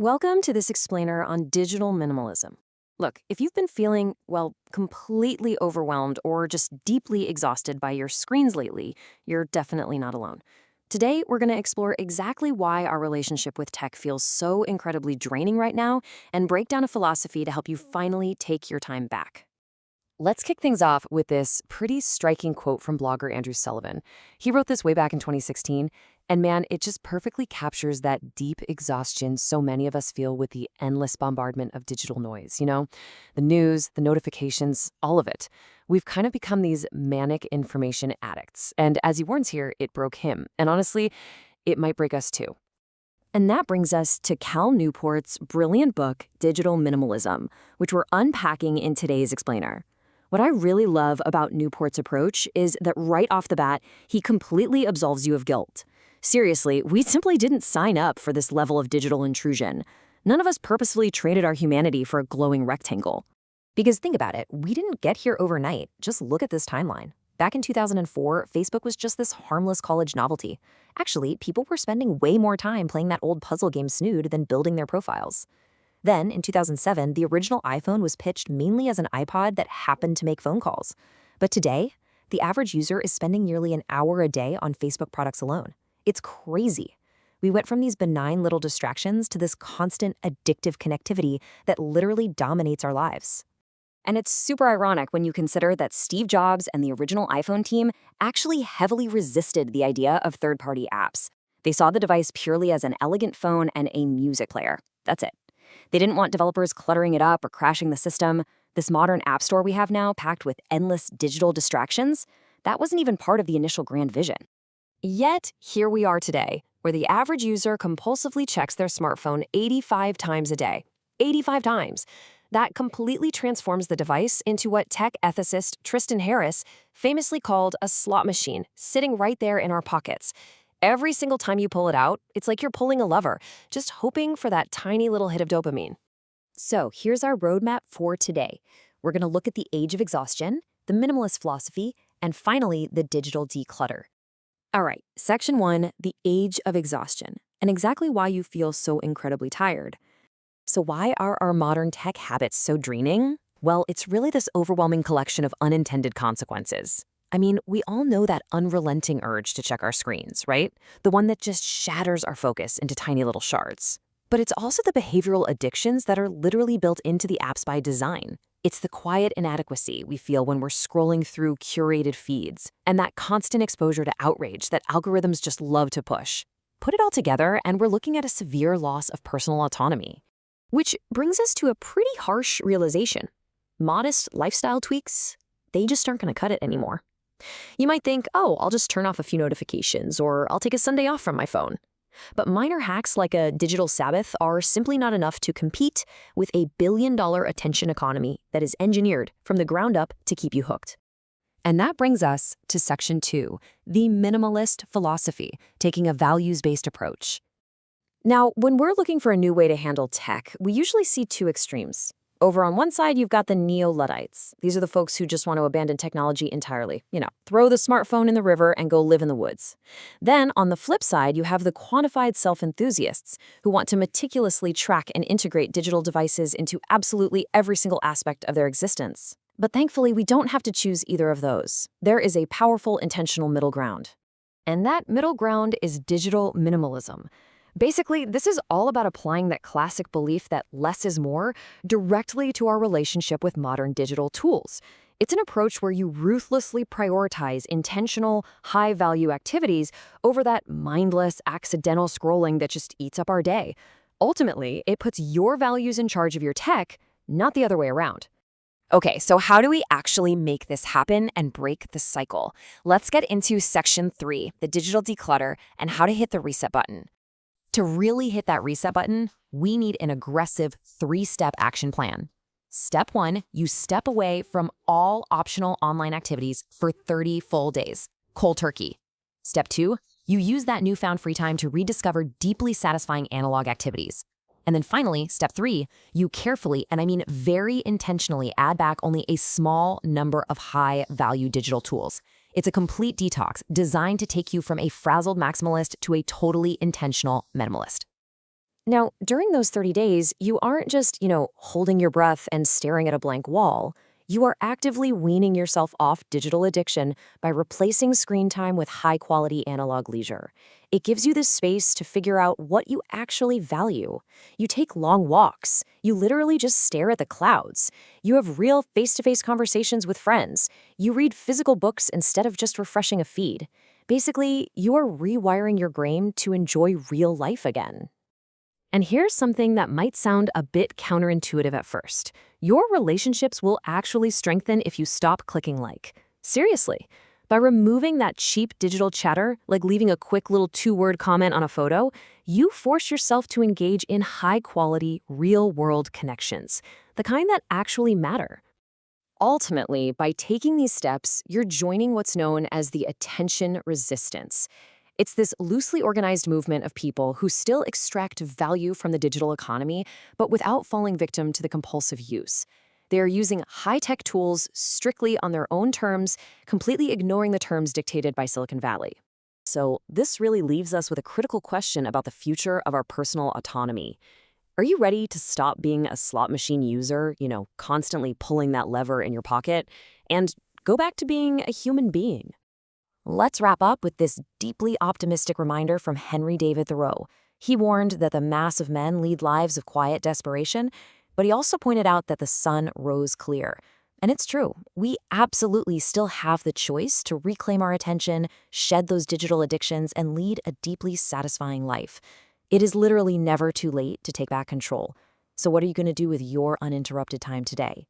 Welcome to this explainer on digital minimalism. Look, if you've been feeling, well, completely overwhelmed or just deeply exhausted by your screens lately, you're definitely not alone. Today, we're going to explore exactly why our relationship with tech feels so incredibly draining right now and break down a philosophy to help you finally take your time back. Let's kick things off with this pretty striking quote from blogger Andrew Sullivan. He wrote this way back in 2016, and man, it just perfectly captures that deep exhaustion so many of us feel with the endless bombardment of digital noise, The news, the notifications, all of it. We've kind of become these manic information addicts, and as he warns here, it broke him. And honestly, it might break us too. And that brings us to Cal Newport's brilliant book, Digital Minimalism, which we're unpacking in today's explainer. What I really love about Newport's approach is that right off the bat, he completely absolves you of guilt. Seriously, we simply didn't sign up for this level of digital intrusion. None of us purposefully traded our humanity for a glowing rectangle. Because think about it, we didn't get here overnight. Just look at this timeline. Back in 2004, Facebook was just this harmless college novelty. Actually, people were spending way more time playing that old puzzle game Snood than building their profiles. Then, in 2007, the original iPhone was pitched mainly as an iPod that happened to make phone calls. But today, the average user is spending nearly an hour a day on Facebook products alone. It's crazy. We went from these benign little distractions to this constant addictive connectivity that literally dominates our lives. And it's super ironic when you consider that Steve Jobs and the original iPhone team actually heavily resisted the idea of third-party apps. They saw the device purely as an elegant phone and a music player. That's it. They didn't want developers cluttering it up or crashing the system. This modern app store we have now, packed with endless digital distractions, that wasn't even part of the initial grand vision. Yet, here we are today, where the average user compulsively checks their smartphone 85 times a day. 85 times. That completely transforms the device into what tech ethicist Tristan Harris famously called a slot machine, sitting right there in our pockets. Every single time you pull it out, it's like you're pulling a lever, just hoping for that tiny little hit of dopamine. So here's our roadmap for today. We're going to look at the age of exhaustion, the minimalist philosophy, and finally, the digital declutter. All right, section 1, the age of exhaustion, and exactly why you feel so incredibly tired. So why are our modern tech habits so draining? Well, it's really this overwhelming collection of unintended consequences. I mean, we all know that unrelenting urge to check our screens, right? The one that just shatters our focus into tiny little shards. But it's also the behavioral addictions that are literally built into the apps by design. It's the quiet inadequacy we feel when we're scrolling through curated feeds, and that constant exposure to outrage that algorithms just love to push. Put it all together, and we're looking at a severe loss of personal autonomy. Which brings us to a pretty harsh realization. Modest lifestyle tweaks, they just aren't going to cut it anymore. You might think, oh, I'll just turn off a few notifications, or I'll take a Sunday off from my phone. But minor hacks like a digital Sabbath are simply not enough to compete with a billion-dollar attention economy that is engineered from the ground up to keep you hooked. And that brings us to section 2, the minimalist philosophy, taking a values-based approach. Now, when we're looking for a new way to handle tech, we usually see two extremes. Over on one side, you've got the neo-Luddites. These are the folks who just want to abandon technology entirely. Throw the smartphone in the river and go live in the woods. Then, on the flip side, you have the quantified self-enthusiasts who want to meticulously track and integrate digital devices into absolutely every single aspect of their existence. But thankfully, we don't have to choose either of those. There is a powerful, intentional middle ground. And that middle ground is digital minimalism. Basically, this is all about applying that classic belief that less is more directly to our relationship with modern digital tools. It's an approach where you ruthlessly prioritize intentional, high-value activities over that mindless, accidental scrolling that just eats up our day. Ultimately, it puts your values in charge of your tech, not the other way around. Okay, so how do we actually make this happen and break the cycle? Let's get into section 3, the digital declutter, and how to hit the reset button. To really hit that reset button, we need an aggressive 3-step action plan. Step 1, you step away from all optional online activities for 30 full days. Cold turkey. Step 2, you use that newfound free time to rediscover deeply satisfying analog activities. And then finally, step 3, you carefully, and I mean very intentionally, add back only a small number of high-value digital tools. It's a complete detox designed to take you from a frazzled maximalist to a totally intentional minimalist. Now, during those 30 days, you aren't just, holding your breath and staring at a blank wall. You are actively weaning yourself off digital addiction by replacing screen time with high quality analog leisure. It gives you the space to figure out what you actually value. You take long walks. You literally just stare at the clouds. You have real face to face conversations with friends. You read physical books instead of just refreshing a feed. Basically, you are rewiring your brain to enjoy real life again. And here's something that might sound a bit counterintuitive at first. Your relationships will actually strengthen if you stop clicking like. Seriously. By removing that cheap digital chatter, like leaving a quick little two-word comment on a photo, you force yourself to engage in high-quality, real-world connections, the kind that actually matter. Ultimately, by taking these steps, you're joining what's known as the attention resistance. It's this loosely organized movement of people who still extract value from the digital economy, but without falling victim to the compulsive use. They are using high-tech tools strictly on their own terms, completely ignoring the terms dictated by Silicon Valley. So this really leaves us with a critical question about the future of our personal autonomy. Are you ready to stop being a slot machine user, constantly pulling that lever in your pocket, and go back to being a human being? Let's wrap up with this deeply optimistic reminder from Henry David Thoreau. He warned that the mass of men lead lives of quiet desperation, but he also pointed out that the sun rose clear. And it's true, we absolutely still have the choice to reclaim our attention, shed those digital addictions, and lead a deeply satisfying life. It is literally never too late to take back control. So what are you going to do with your uninterrupted time today?